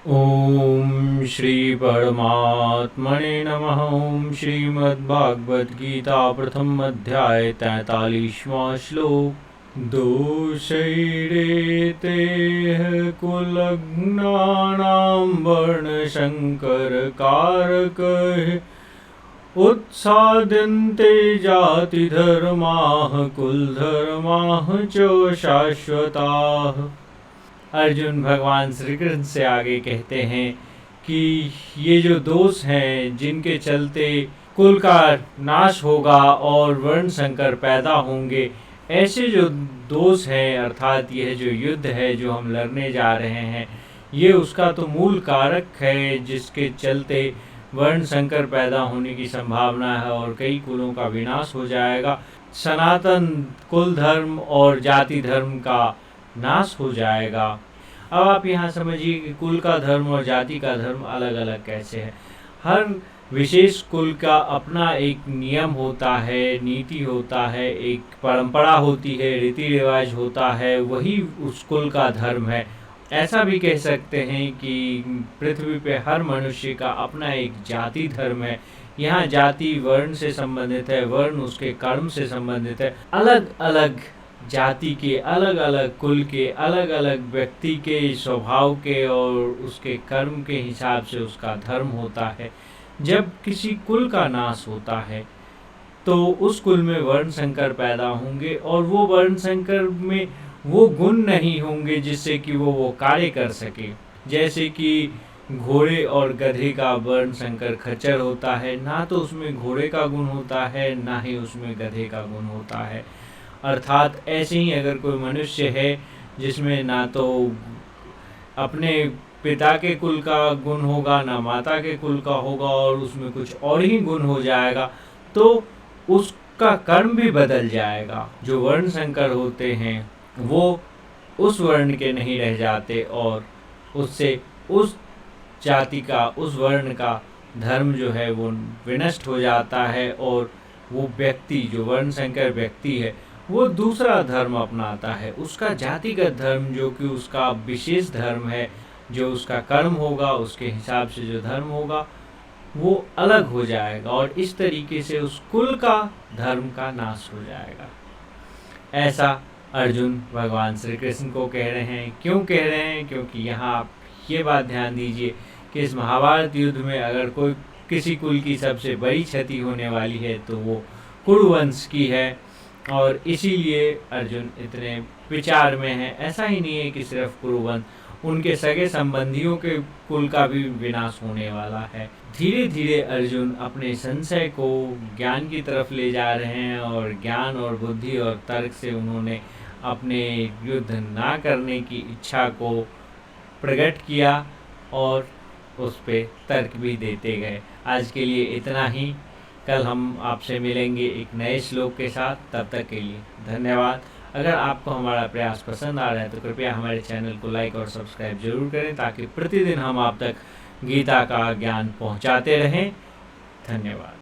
ओम श्री परमात्मने नमः। ओम श्रीमद्भागवत गीता प्रथम अध्याय 43वां श्लोक। दोषैरेते कुलघ्नानां वर्णशङ्करकारकैः उत्साद्यन्ते जातिधर्माः कुलधर्माः च शाश्वताः। अर्जुन भगवान श्री कृष्ण से आगे कहते हैं कि ये जो दोष हैं जिनके चलते कुल का नाश होगा और वर्ण संकर पैदा होंगे, ऐसे जो दोष हैं अर्थात यह जो युद्ध है जो हम लड़ने जा रहे हैं, ये उसका तो मूल कारक है जिसके चलते वर्ण संकर पैदा होने की संभावना है और कई कुलों का विनाश हो जाएगा। सनातन कुल धर्म और जाति धर्म का नाश हो जाएगा। अब आप यहाँ समझिए कि कुल का धर्म और जाति का धर्म अलग अलग कैसे है। हर विशेष कुल का अपना एक नियम होता है, नीति होता है, एक परंपरा होती है, रीति रिवाज होता है, वही उस कुल का धर्म है। ऐसा भी कह सकते हैं कि पृथ्वी पे हर मनुष्य का अपना एक जाति धर्म है। यहाँ जाति वर्ण से संबंधित है, वर्ण उसके कर्म से संबंधित है। अलग अलग जाति के, अलग अलग कुल के, अलग अलग व्यक्ति के स्वभाव के और उसके कर्म के हिसाब से उसका धर्म होता है। जब किसी कुल का नाश होता है तो उस कुल में वर्ण संकर पैदा होंगे और वो वर्ण संकर में वो गुण नहीं होंगे जिससे कि वो कार्य कर सके। जैसे कि घोड़े और गधे का वर्ण संकर खच्चर होता है, ना तो उसमें घोड़े का गुण होता है ना ही उसमें गधे का गुण होता है। अर्थात ऐसे ही अगर कोई मनुष्य है जिसमें ना तो अपने पिता के कुल का गुण होगा ना माता के कुल का होगा और उसमें कुछ और ही गुण हो जाएगा, तो उसका कर्म भी बदल जाएगा। जो वर्ण संकर होते हैं वो उस वर्ण के नहीं रह जाते और उससे उस जाति का, उस वर्ण का धर्म जो है वो विनष्ट हो जाता है और वो व्यक्ति जो वर्ण संकर व्यक्ति है वो दूसरा धर्म अपनाता है। उसका जातिगत धर्म जो कि उसका विशेष धर्म है, जो उसका कर्म होगा उसके हिसाब से जो धर्म होगा वो अलग हो जाएगा और इस तरीके से उस कुल का धर्म का नाश हो जाएगा। ऐसा अर्जुन भगवान श्री कृष्ण को कह रहे हैं। क्यों कह रहे हैं? क्योंकि यहाँ आप ये बात ध्यान दीजिए कि इस महाभारत युद्ध में अगर कोई किसी कुल की सबसे बड़ी क्षति होने वाली है तो वो कुरुवंश की है और इसीलिए अर्जुन इतने विचार में है। ऐसा ही नहीं है कि सिर्फ कुरुवंश, उनके सगे संबंधियों के कुल का भी विनाश होने वाला है। धीरे धीरे अर्जुन अपने संशय को ज्ञान की तरफ ले जा रहे हैं और ज्ञान और बुद्धि और तर्क से उन्होंने अपने युद्ध ना करने की इच्छा को प्रकट किया और उस पे तर्क भी देते गए। आज के लिए इतना ही। कल हम आपसे मिलेंगे एक नए श्लोक के साथ। तब तक के लिए धन्यवाद। अगर आपको हमारा प्रयास पसंद आ रहा है तो कृपया हमारे चैनल को लाइक और सब्सक्राइब जरूर करें ताकि प्रतिदिन हम आप तक गीता का ज्ञान पहुंचाते रहें। धन्यवाद।